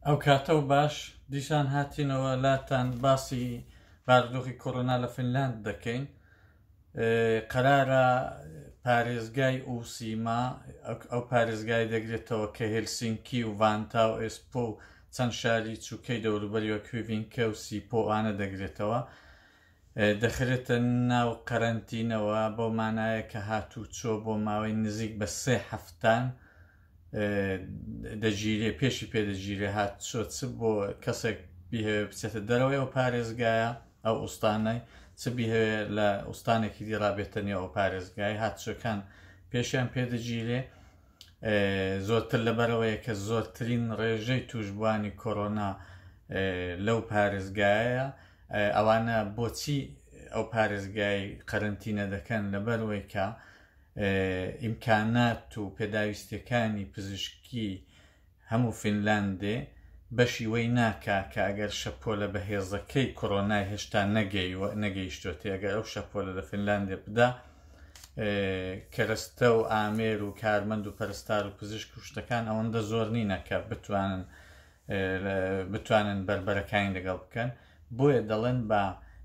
ئەو کاتە و باش دیسان هاتینەوە لاتان باسی بارودۆخی کۆڕۆنا لە فینلاند دەکەین. قەرارە پارێزگای ئوسیما ئەو پارێزگای دەگرێتەوە کە هێلسینکی و ڤانتا و ئێسپۆ و چەند شاری چووکەی دەوروبەریەوە کوێڤینکە و سیپۆوانە دەگرێتەوە، دەخرێتە ناو قەرەنتینەوە بۆ مانایە کە هاتوو چۆ بۆ ماوەی نزیک بە 3 هەفتان دەگیرێ پێشی پێدەگیرێ هات چۆ چ بۆ کەسێک بیهەوێ بچێتە دەرەوەی ئەو پارێزگایە ئەو ئوستانەی چ بیهەوێ لە ئوستانێکی دی ڕابێتە نێو ئەو پارێزگای هاتچۆکان پێشیان پێدەگیرێ. زۆرتر لەبەرەوەیە کە زۆرترین ڕێژەی توشبوانی کۆڕۆنا لەو پارێزگایە ئەوانە بۆچی ئەو پارێزگای قەرنتینە دەکەن لەبەرەوەی کە ئیمکانات و پێداویستەکانی پزیشکی هەموو فینلاندێ بەشی وەی ناکا کە ئەگەر شەپۆلە بەهێزەکەی کۆڕۆنای هێشتا نەگەیشتوێتی ئەگەر ئەو شەپۆلە لە فینلاندێ بدا کەرەستە و ئامێر و کارمەند و پەرستار و پزیشک و شتەکان ئەوەندە زۆر نینە کە بتوانن بربەرەکانی لەگەڵ بکەن، بۆیە دەڵێن بە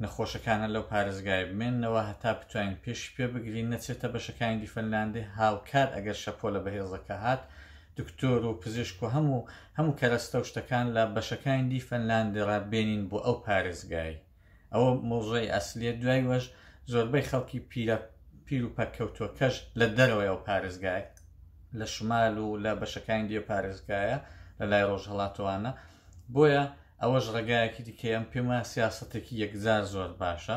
نەخۆشەکانە لەو پارێزگای بمێننەوە هەتا بتوانین پێشی پێ بگرین نەچێتە بەشەکانی دی فینلاندی هاوکات ئەگەر شەپۆلە بەهێزەکە هات دکتۆر و پزیشک و هەموو کەرەستە و شتەکان لە بەشەکانی دی فینلاندی ڕابێنین بۆ ئەو پارێزگای. ئەوە مۆزۆی ئەسلیە. دوای وەش زۆربەی خەڵکی پیر و پەککەوتووەکەش لە دەرەوەی ئەو پارێزگای لە شمال و لە بەشەکانی دی پارێزگایە لە لای ڕۆژهەڵاتەوانە، بۆیە ئەوەش ڕێگایەکی دیکەم پێم وایە سیاسەتێکی یەکجار زۆر باشە.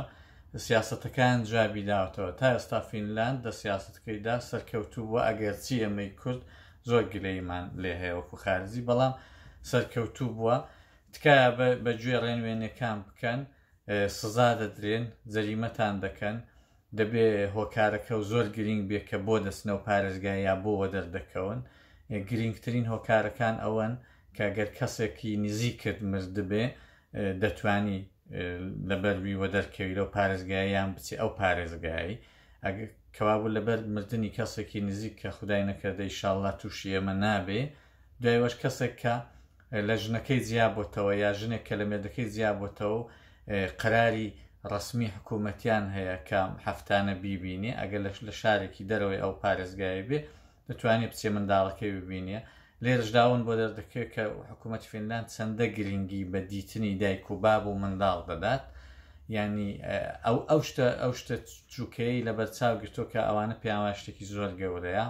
سیاسەتەکان جوابی داوەتەوە تا ئێستا فینلاند لە سیاسەتەکەیدا سەرکەوتوو بووە، ئەگەرچی ئەمەی کورد زۆر گلەیمان لێ هەیە وەکو خارجی، بەڵام سەرکەوتوو بووە. تکایە بەگوێ ڕێنوێنەکان بکەن، سزا دەدرێن، جەریمەتان دەکەن، دەبێ هۆکارەکە و زۆر گرنگ بێ کە بۆ دەستنە و پارێزگای یا بۆوە دەردەکەون. گرنگترین هۆکارەکان ئەوەن کە گەر کەسێکی نزیک کرد مردبێ دەتوانی لەبەروی وە دەرکەوی لەو پارێزگاییان بچێ ئەو پارێزگایی، کەوابوو لەبەر مردنی کەسێکی نزیک کە خودای نەکردە ئینشاڵڵا تووشی ئێمە نابێ. دوایوەش کەسێک کە لە ژنەکەی جیابۆتەوە یا ژنێک کە لە مێردەکەی جیابۆتەوە قەراری ڕسمی حکوومەتیان هەیە کە هەفتانە بیبینێ، ئەگەر لە شارێکی دەرەوەی ئەو پارێزگای بێ دەتوانێت بچێ منداڵەکەی ببینێ. لێرشداون بۆ دەردەکەوێت کە حکوومەتی فینلاند چەندە گرنگی بە دیتنی دایک و باب و منداڵ دەدات، ینی ئەو شتە چووکەی لە بەرچاو گرتۆ کە ئەوانە پیاوە شتێکی زۆر گەورەیە،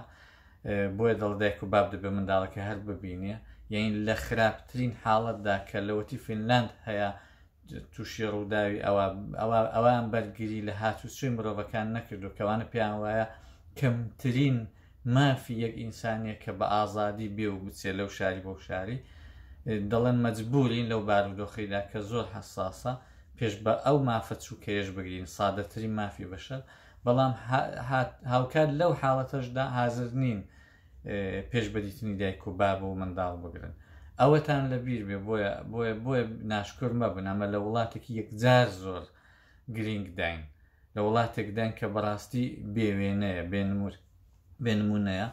بۆیە دڵ دایک و باب دەبێ منداڵەکە هەر ببینێ. یعنی لە خراپترین حاڵەتدا کە لەوەتی فینلاند هەیە تووشی ڕووداوی ئەوان بەرگری لە هاتوچووی مرۆڤەکان نەکردو کەوانە پیان وایە کەمترین مافی یەک ئینسانیە کە بە ئازادی بێ و بچێ لەو شاری بۆ شاری، دەڵێن مەجبورین لەو بارودۆخیدا کە زۆر حساسە پێش بە ئەو مافە چووکەیەش بگرین، سادەترین مافی بەشەر، بەڵام هاوکات لەو حاڵەتەشدا حازر نین پێش بەدیتنی دایک و بابە و منداڵ بگرن. ئەوەتان لەبیر بێ، بۆیە ناشکر مەبن. ئەمە لە وڵاتێکی یەکجار زۆر گرنگ داین، لە وڵاتێک داین کە بەڕاستی بێوێنەیە بێنمونەیە.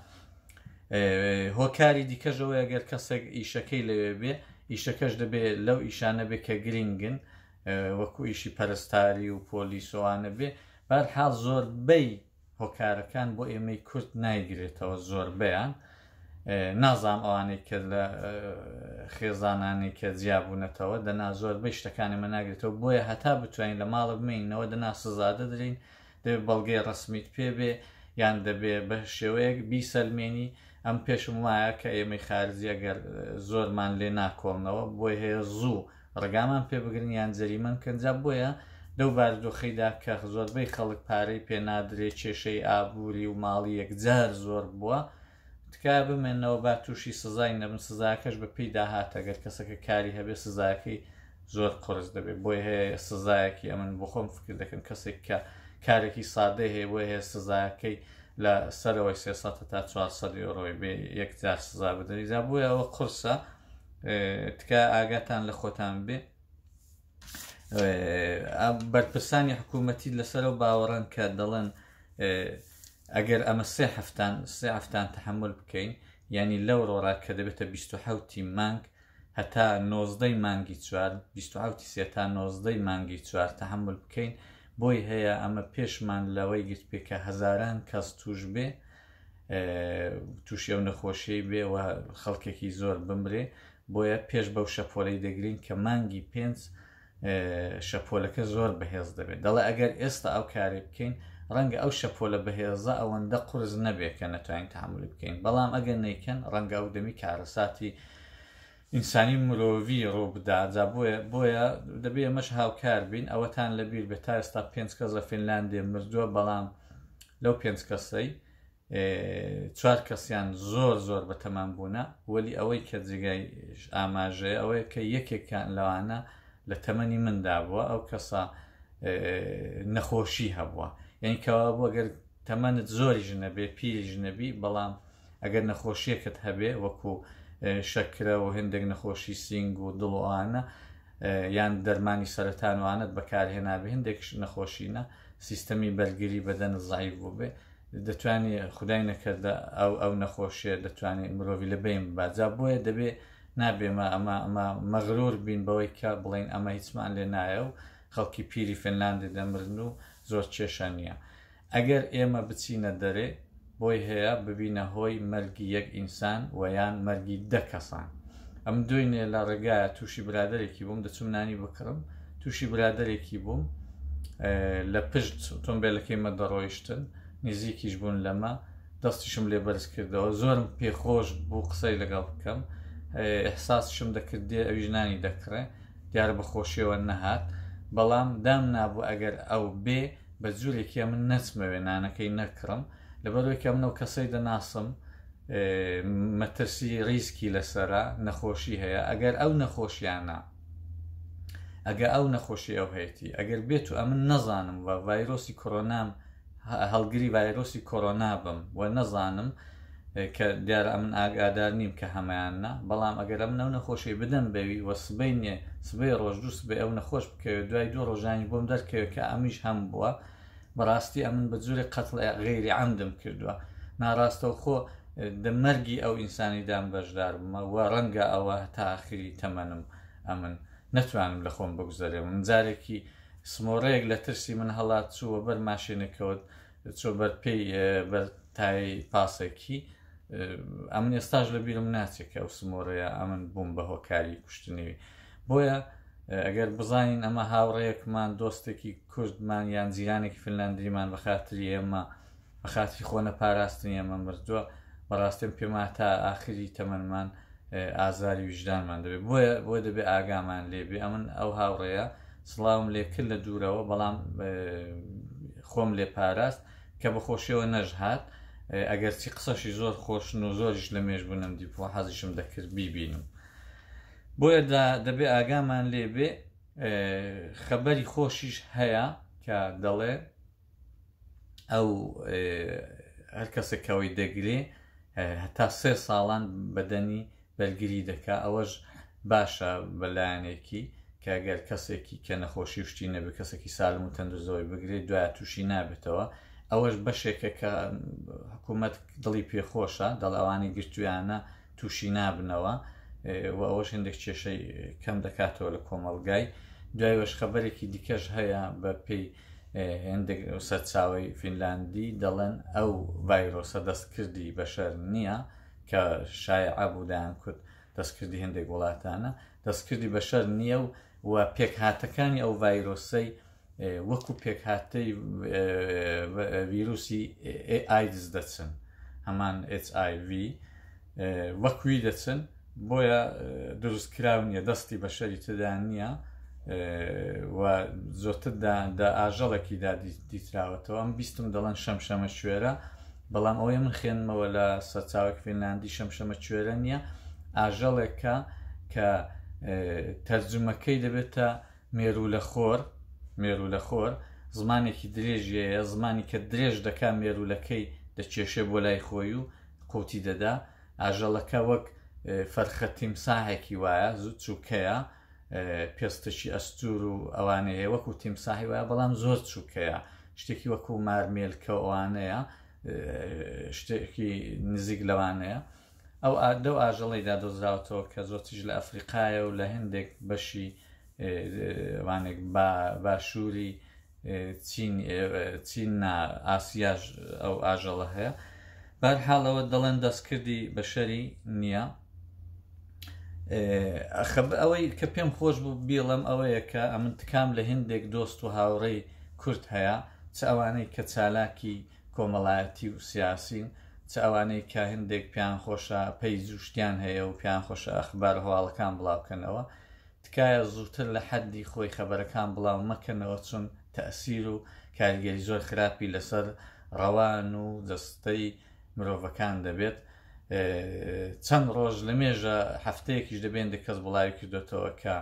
هۆکاری دیکەژەوەی ئەگەر کەسێک ئیشەکەی لەوێ بێ، ئیشەکەش دەبێت لەو ئیشانە بێ کە گرنگن وەکو ئیشی پەرستاری و پۆلیسۆوانە بێ. بەرحاڵ زۆربەی هۆکارەکان بۆ ئێمەی کورد نایگرێتەوە، زۆربەیان نازام ئەوانەی کە لە خێزانانی کە جیابوونەتەوە دەنا زۆربەی شتەکانی ئێمە ناگرێتەوە، بۆیە هەتا بتوانین لە ماڵە بمێنینەوە دەنا سزا دەدرین، دەبێت بەڵگەی ڕسمیت پێ بێ یان دەبێت بە شێوەیەک بیسەلمێنی. ئەم پێشم وایە کە ئێمەی خارجی ئەگەر زۆرمان لێ ناکۆڵنەوە بۆی هەیە زوو ڕگامان پێ بگرن یان جەریمەن کەنجاب. بۆیە لەو بارودۆخیدا کە زۆربەی خەڵک پارەی پێ نادرێت، کێشەی ئابووری و ماڵی یەکجار زۆر بووە، تکایە بمێنەوە با تووشی سزای نەبن. سزاکەش بە پێی داهاتە، ئەگەر کەسەکە کاری هەبێ سزاکەی زۆر قرس دەبێت. بۆی هەیە سزایەکی ئەمن بۆ خۆم فکر دەکەن کەسێک کە کارێکی سادەی هەیە بۆی هەیە سزایەکەی لە سەرەوەی 300 تا 400 یۆرۆی بێ یەکجار سزا بدەریزا. بۆیە ئەوە قورسە، تکایە ئاگاتان لە خۆتان بێ. بەرپرسانی حکوومەتی لەسەرەوە باوەڕەن کە دەڵێن ئەگەر ئەمە 3 هەفتان تەحمل بکەین، ینی لەو ڕۆڕا کە دەبێتە 27 مانگ هەتا 19 مانگی 4 27 تا 19 مانگی 4 تحمل بکەین بۆی هەیە ئەمە پێشمان لەوەی گرت پێ کە هەزاران کەس توش بێ تووشی ئەو نەخۆشیی بێ و خەڵکێکی زۆر بمرێ بۆیە پێش بەو شەپۆلەی دەگرین کە مانگی 5 شەپۆلەکە زۆر بەهێز دەبێت دەڵێ ئەگەر ئێستا ئەو کارێ بکەین ڕەنگە ئەو شەپۆلە بەهێزە ئەوەندە قورس نەبێت کە نەتوانین تحمل بکەین بەڵام ئەگەر نەیکەن ڕەنگە ئەو دەمی کارەساتی ئینسانی مرۆڤی ڕوو بداجا بۆیە دەبێ ئەمەش هاوکار بین ئەوەتان لەبیر بێت تا ئێستا 5 کەس لە فینلاندێ مردووە بەڵام لەو 5 کەسەی 4 کەسیان زۆر بەتەمان بوونە وەلی ئەوەی کە جێگای ئاماژەیە ئەوەیە کە یەکێکیان لەوانە لە تەمەنی مندا بووە ئەو کەسە نەخۆشی هەبووە یعنی کەوا بووە گەر تەمەنت زۆری ژنەبێ پیری ژنەبی بەڵام ئەگەر نەخۆشیەکەت هەبێ وەکو شەکرە و هەندێک نەخۆشی سینگ و دڵوانە یان دەرمانی سەرەتانوانت بەکارهێنابێ هەندێک نەخۆشینە سیستەمی بەرگری بەدەن زایف بوو بێ دەتوانێت خودای نەکردە ئەو نەخۆشیە دەتوانێت مرۆڤی لە بین باجا بۆیە دەبێ نابێمە ئەمە مەغرور بین بەوەی کە بڵین ئەمە هیچمان لێ نایە و خەڵکی پیری فینلاندی دەمرن و زۆر کێشە نییە ئەگەر ئێمە بچینە دەرێ بۆی هەیە ببینە هۆی مەرگی یەک ئینسان و یان مەرگی 10 کەسان ئەم دوینێ لە ڕێگایە تووشی برادێکی بووم دەچوم نانی بکڕم تووشی برادێکی بووم لە پشت ئۆتۆمبیلەکەی مە دەڕۆیشتن نزیکیش بوون لەمە دەستیشم لێ بەرز کردەوە زۆرم پێخۆش بوو قسەی لەگەڵ بکەم ئەحساسشم دەکردێ ئەوی ژنانی دەکڕێ دیارە بەخۆشیەوە نەهات بەڵام دام نابوو ئەگەر ئەو بێ بە جوورێکی من نەچمەوێ نانەکەی نەکڕم لەبەرەوەی کە منەوە کەسەی دەناسم مەترسی ریسکی لەسەرا نەخۆشی هەیە ئەگەر ئەو نەخۆشیانە ئەگەر ئەو نەخۆشی ئەو هەیەی ئەگەر بێت و ئەمن نەزانم و ڤایرۆسی کۆرۆنام هەڵگری ڤایرۆسی کۆرۆنا بم و نەزانم کە دیارە ئەمن ئاگادار نیم کە هەمایاننا بەڵام ئەگەر ئەم نەو نەخۆشی بدەم بەوی وە سبەی نیە سبەی ڕۆژ دوو سبەی ئەو نەخۆش بکەوێت دوای 2 ڕۆژانی بۆم دەرکەوێت کە ئەمیش هەم بووە بەڕاستی ئەمن بە جوورێک قەتڵ غەیری عەمدم کردووە ناڕاستەو خۆ دەمەرگی ئەو ئینسانی دام بەشدار بمە و ڕەنگە ئەوە تا ئاخری تەمەنم ئەمن نەتوانم لە خۆم بگوزارێ من جارێکی سمۆڕەیەک لە ترسی من هەڵات چووە بەر ماشێنەکەوت چۆ بەر پێی بەر تای پاسێکی ئەمن ئێستاش لە بیرم ناچێت کە ئەو سمۆڕەیە ئەمن بووم بە هۆکاری کوشتنیوی بۆیە ئەگەر بزانین ئەمە هاوڕەیەکمان دۆستێکی کوردمان یان جیرانێکی فینلاندیمان بە خاتری ئێمە بە خاتری خۆنە پاراستنی ئەمە مردووە بەڕاستیم پێما تا ئاخری تەمەنمان ئازاری وجدانمان دەبێت بۆیە دەبێت ئاگامان لێبێ ئەمن ئەو هاوڕێیە سڵاوم لێ کرد لە دوورەوە بەڵام خۆم لێ پاراست کە بەخۆشیەوە نەژهات ئەگەر چی قسەشی زۆر خۆشن و زۆریش لە مێژ بوونم دیپۆ حەزیشم دەکرد بیبینم بۆیە دەبێ ئاگامان لێبێ خەبەری خۆشیش هەیە کە دەڵێ ئەو هەر کەسێکەوەی دەگرێ هەتا 3 ساڵان بەدەنی بەرگری دەکا ئەوەش باشە بەلایەنێکی کە ئەگەر کەسێکی کە نەخۆشی شتی نەبێت کەسێکی سالم و تەندروستەوەی بگرێت دوایە تووشی نابێتەوە ئەوەش بەشێکە کە حکوومەت دڵی پێخۆشە دەڵ ئەوانی گرتویانە تووشی نابنەوە و ئەوەش هەندێک کێشەی کەم دەکاتەوە لە کۆمەڵگای دوایوەش خەبەرێکی دیکەش هەیە بە پێی هەندێک سەرچاوی فینلاندی دەڵێن ئەو ڤایرۆسە دەستکردی بەشەر نییە کە شایعە بوو دایان کورد دەستکردی هەندێک وڵاتانە دەستکردی بەشەر نییە و پێکهاتەکانی ئەو ڤایرۆسەی وەکو پێکهاتەی ڤیرۆسی ئایدز دەچن هەمان HIV وەکوی دەچن بۆیە دروستکراو نییە دەستی بەشەری تدا نییە و زۆرتر ئاژەڵێکیدا دیتراوەتەوە ئەم بیستم دەڵێن شەمشەمە کوێرە بەڵام ئەوەی من خێنمەوە لە سەرچاوێک فینلاندی شەمشەمە کوێرە نییە ئاژەڵێکە کە تەرجمەکەی دەبێتە مێرولەخۆر زمانێکی درێژیەیە زمانی کە درێژ دەکا مێرولەکەی دەکێشێ بۆ لای خۆی و قوتی دەدا ئاژەڵەکە وەک فەرخە تیمساحێکی وایە زوو چووکەیە پێستەشی ئەستور و ئەوانەیە هەیە وەکو تیمساحی وایە بەڵام زۆر چووکەیە شتێکی وەکو مارمێلکە ئەوانەیە شتێکی نزیک لەوانەیە ئەو دە ئاژەڵیدا دۆزراوەتەوە کە زۆرتیش لە ئەفریقایە و لە هەندێک بەشی وانێک باشووری چین ئاسیاژ ئەو ئاژەڵە هەیە. بەرحاڵەوە دەڵێن دەستکردی بەشەری نییە. ئەوەی کە پێم خۆش بوو بیڵم ئەوەیە کە ئەمن تکام لە هەندێک دۆست و هاوڕێی کورد هەیە، چ ئەوانەی کە چالاکی کۆمەڵایەتی و سیاسین، چ ئەوانەی کە هەندێک پیان خۆشە پەیز و شتیان هەیە و پیان خۆشە ئەخبار هەواڵەکان بڵاوکەنەوە، تکایە زووتر لە حەدی خۆی خەبەرەکان بڵاو مەکەنەوە، چون تەئسیر و کاریگەری زۆر خراپی لەسەر ڕەوان و دەستەی مرۆڤەکان دەبێت. چەند ڕۆژ لە مێژە هەفتەیەکیش دەبێن کەس بڵاوی کردوێتەوە کە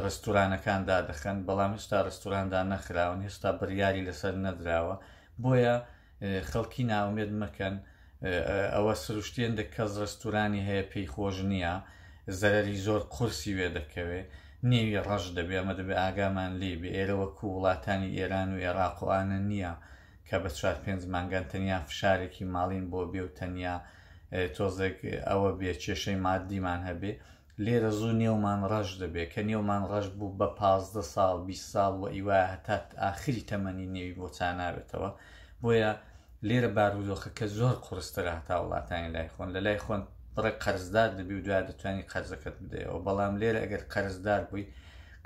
ڕستورانەکان دادەخەن، بەڵام هێشتا ڕستوراندا نەخراون، هێشتا بڕیاری لەسەر نەدراوە. بۆیە خەڵکی ناومێد مەکەن، ئەوە سروشتێن کەس ڕستورانی هەیە پێی خۆش نییە، زەرەری زۆر قورسی وێ دەکەوێ، نێوی ڕەش دەبێ، ئەمە دەبێ ئاگامان لێ بێ. ئێرە وەکو وڵاتانی ئێران و عێراق و ئانە نییە کە بە 4-5 مانگان تەنیا فشارێکی ماڵین بۆ بێ و تەنیا تۆزێک ئەوە بێ کێشەی مادیمان هەبێ. لێرە زوو نێومان ڕەش دەبێ، کە نێومان ڕەش بوو بە 15 ساڵ 20 ساڵ و ئیوایە هەتا ئاخری تەمەنی نێوی بۆ چاناوێتەوە. بۆیە لێرە بارودۆخەکە زۆر قورسترە هەتا وڵاتانی لای خۆن. لە لای خۆن بڕێک قەرزدار دەبی و دوای دەتوانانی قەرزەکەت بدەیەوە، بەڵام لێرە ئەگەر قەرزدار بووی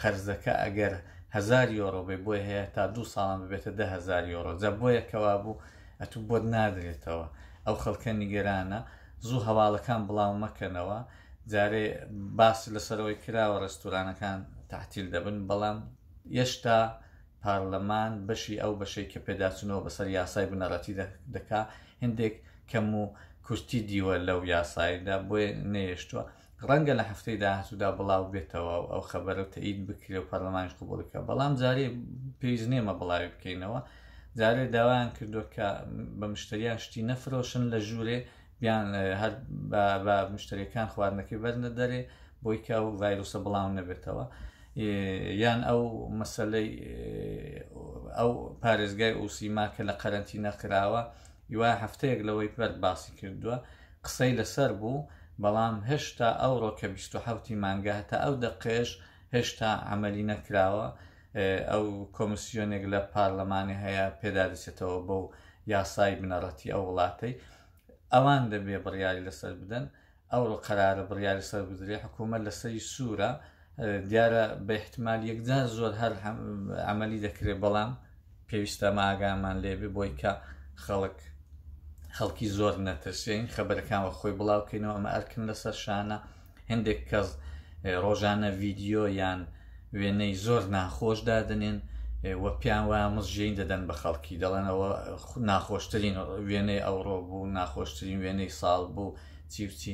قەرزەکە ئەگەر 1000 یۆرۆ بێ بۆی هەیە تا 2 ساڵان ببێتە 10,000 یۆرۆ. جا بۆیە کەوا بوو ئەتوو بۆت نادرێتەوە. ئەو خەڵکە نیگەرانە، زوو هەواڵەکان بڵاو مەکەنەوە. جارێ باسی لەسەرەوەی کراوە ڕستورانەکان تەحتیل دەبن، بەڵام هێشتا پارلەمان بەشی ئەو بەشەی کە پێداچنەوە بەسەر یاسای بنەڕەتی دەکا هەندێک کەم و کورتی دیوە لەو یاسایدا، بۆیە نێشتووە. ڕەنگە لە هەفتەی داهاتوودا بڵاو بێتەوە ئەو خەبەرە تەئید بکرێ و پەرلەمانیش قبوڵ بکە، بەڵام جارێ پێویست نێمە بڵاوی بکەینەوە. جارێ داوایان کردووە کە بە مشتریان شتی نەفرۆشن لە ژوورێ، بیان هەر بە مشتریەکان خواردنەکەی بەرنە دەرێ بۆی کە ئەو ڤایرۆسە بڵاو نەبێتەوە، یان ئەو مەسەلەی ئەو پارێزگای ئوسیما کە لە قەرەنتی نەکراوە یوای هەفتەیەک لەوەی بەر باسی کردووە، قسەی لەسەر بوو، بەڵام هێشتا ئەوڕۆ کە 27 مانگە هەتا ئەو دەقێش هێشتا عملی نەکراوە. ئەو کۆمسیۆنێک لە پارلەمانی هەیە پێدادەچێتەوە بەو یاسای بنەڕەتی ئەو وڵاتەی، ئەوان دەبێ بڕیاری لەسەر بدەن. ئەوڕۆ قەرارە بڕیاری سەر بدرێ، حکوومەت لەسەری سوورە، دیارە بە احتمال یەکجار زۆر هەر عملی دەکرێت، بەڵام پێویستە ئاگامان لێبێ بۆی کە خەڵکی زۆر نەترسێن، خەبەرەکان خۆی بڵاوکەینەوە. ئەمە ئەرکن لەسەر شانە. هەندێک کەس ڕۆژانە ڤیدیۆ یان وێنەی زۆر ناخۆش دادنێن وە پیان وایە مزجێین دەدەن بە خەڵکی، دەڵێنەوە ناخۆشترین وێنەی ئەوڕۆ بوو، ناخۆشترین وێنەی ساڵ بوو، چی.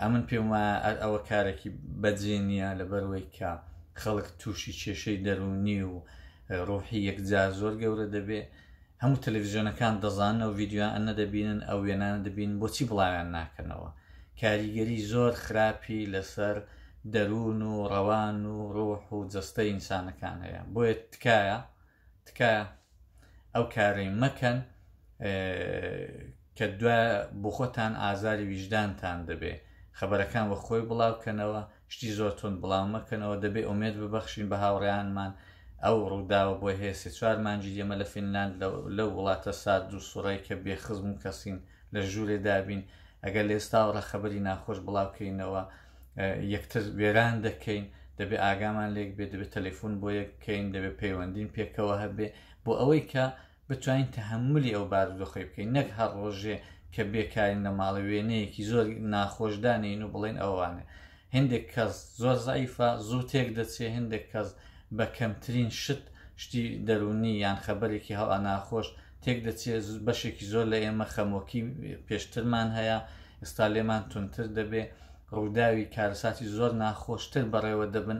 ئەمن پێم وایە ئەوە کارێکی بەجێ نییە، لەبەرەوەی کە خەڵک تووشی کێشەی دەرونی و ڕۆحی یەکجار زۆر گەورە دەبێ. هەموو تەلەڤیزیۆنەکان دەزانن و ڤیدیۆیان ئەنە دەبینن، ئەو وێنانە دەبین، بۆچی بڵاویان ناکەنەوە؟ کاریگەری زۆر خراپی لەسەر دەروون و ڕەوان و ڕۆح و جەستەی ئینسانەکان هەیە. بۆیە تکایە ئەو کارەی مەکەن کە دوای بۆ خۆتان ئازاری ویژدانتان دەبێ. خەبەرەکان بە خۆی بڵاوکەنەوە، شتی زۆر تۆن بڵاو مەکەنەوە. دەبێ ئومێد ببەخشین بە هاوڕێیانمان. ئەو ڕووداوە بۆی هەیە 3-4 مانگی ئێمە لە فینلاند لەو وڵاتە سارد و سوڕای کە بێخزم و کەسین لە ژوورێ دابین، ئەگەر لە ئێستاوەڕە خەبەری ناخۆش بڵاوکەینەوە یەکتر وێران دەکەین، دەبێ ئاگامان لێک بێ، دەبێت تەلەفۆن بۆ یەککەین، دەبێت پەیوەندین پێکەوە هەبێ بۆ ئەوەی کە بتوانین تەحملی ئەو بارودۆخی بکەین، نەک هەر ڕۆژێ کە بێکارین لە ماڵە وێنەیەکی زۆر ناخۆشدانین و بڵێن ئەوانێ. هەندێک کەس زۆر زەعیفە زوو تێک دەچێ، هەندێک کەس بە کەمترین شتی دەرونی یان خەبەرێکی هەڵا ناخۆش تێک دەچێت. بەشێکی زۆر لە ئێمە خەمۆکی پێشترمان هەیە، ئێستا لێمان تونتر دەبێ، ڕووداوی کارەساتی زۆر ناخۆشتر بەڕێوە دەبن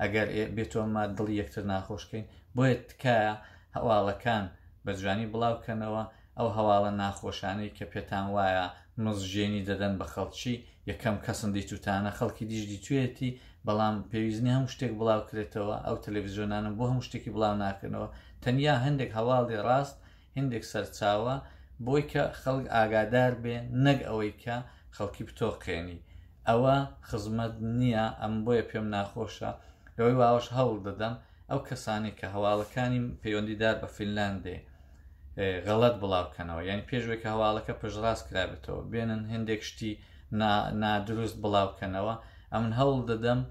ئەگەر بێتۆمە دڵی یەکتر ناخۆشکەین. بۆیە تکایە هەواڵەکان بە جوانی بڵاوکەنەوە. ئەو هەواڵە ناخۆشانەی کە پێتان وایە مزجێنی دەدەن بە خەڵکی، یەکەم کەسن دیتوتانە، خەڵکی دیش دیتوێتی، بەڵام پێویستنی هەموو شتێک بڵاوکرێتەوە. ئەو تەلەڤیزیۆنانم بۆ هەموو شتێکی بڵاو ناکەنەوە. تەنیا هەندێک هەواڵی ڕاست، هەندێک سەرچاوە بۆی کە خەڵک ئاگادار بێ نەک ئەوەی کە خەڵکی بتۆقێنی ئەوە خزمەت نییە. ئەم بۆیە پێم ناخۆشە لەوەی واوەش هەوڵ دەدەم ئەو کەسانی کە هەواڵەکانی پەیوەندیدار بە فینلاندێ غەڵەت بڵاوکەنەوە، یعنی پێشوەی کە هەواڵەکە پشتڕاست کرابێتەوە بێنن هێندێک شتی نادروست بڵاوکەنەوە، ئەمن هەوڵ دەدەم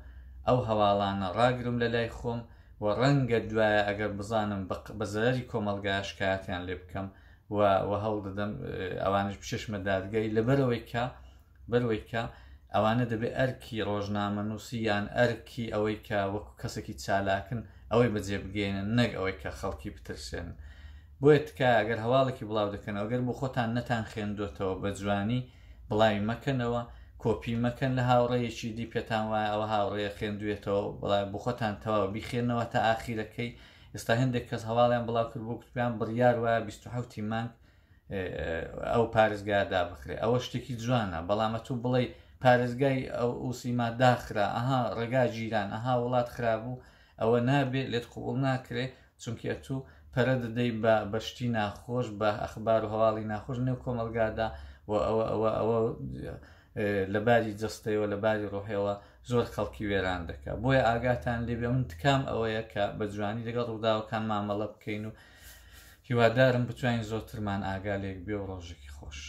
ئەو هەواڵانە ڕاگرم لە لای خۆم و ڕەنگە دوایە ئەگەر بزانم بە زەرری کۆمەلگای شکایەتیان لێ بکەم و هەوڵ دەدەم ئەوانش بچشمە دادگای بەرەوەی کە ئەوانە دەبێت ئەرکی ڕۆژنامەنووسی یان ئەرکی ئەوەی کە وەکو کەسێکی چالاکن ئەوەی بەجێ بگەێنن نەک ئەوەی کە خەڵکی بترسێن. بۆیە تکایە ئەگەر هەواڵێکی بڵاو دەکەنەوە ئەگەر بۆ خۆتان نەتان خوێندوێتەوە بە جوانی بڵاوی مەکەنەوە، کۆپی مەکەن لە هاوڕێیەکی دی پێتان وایە ئەوە هاوڕێیە خوێندوێتەوە بڵای بۆ خۆتان تەواو بیخێنەوە تا ئاخیرەکەی. ئێستا هەندێک کەس هەواڵیان بڵاو کرد بۆ کتویان بڕیار وایە 27 مانگ ئەو پارێزگای دابخرێ. ئەوە شتێکی جوانە، بەڵام تو بڵێ پارێزگای ئەو ئوسیما داخرا ئەها ڕێگا جیران ئەها وڵات خرابوو، ئەوە نابێت لێت قوبوڵ ناکرێ، چونکە تو پەرە دەدەی بە شتی ناخۆش بە ئەخبار و هەواڵی ناخۆش نێو کۆمەلگادا و ئەوە لەباری جستەوە لەباری ڕۆحەوە زۆر خەڵکی وێران دەکات. بۆیە ئاگاتان لێبێ من تکام ئەوەیە کە بە جوانی لەگەڵ ڕووداوەکان مامەڵە بکەین و هیوادارم بتوانین زۆرترمان ئاگا لێک بێ و ڕۆژێکی خۆش.